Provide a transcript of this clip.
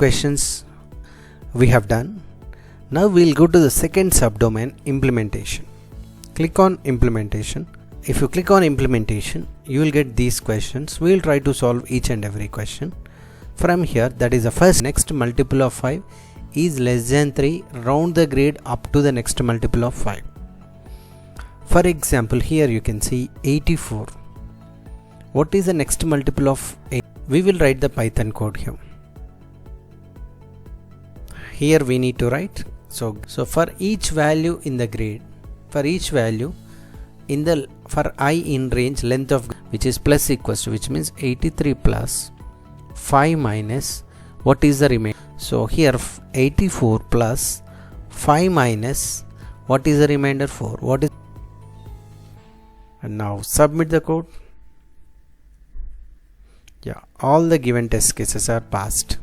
questions we have done. Now we'll go to the second subdomain, implementation. Click on implementation. If you click on implementation, you will get these questions. We will try to solve each and every question. From here, that is the first next multiple of 5 is less than 3, round the grade up to the next multiple of 5. For example, here you can see 84. What is the next multiple of 8? We will write the Python code here. Here we need to write. So for each value in the grade, for each value in the for I in range length of which is plus equals to, which means 83 plus 5 minus what is the remainder. So here 84 plus 5 minus what is the remainder 4. What is, and now submit the code. Yeah, all the given test cases are passed.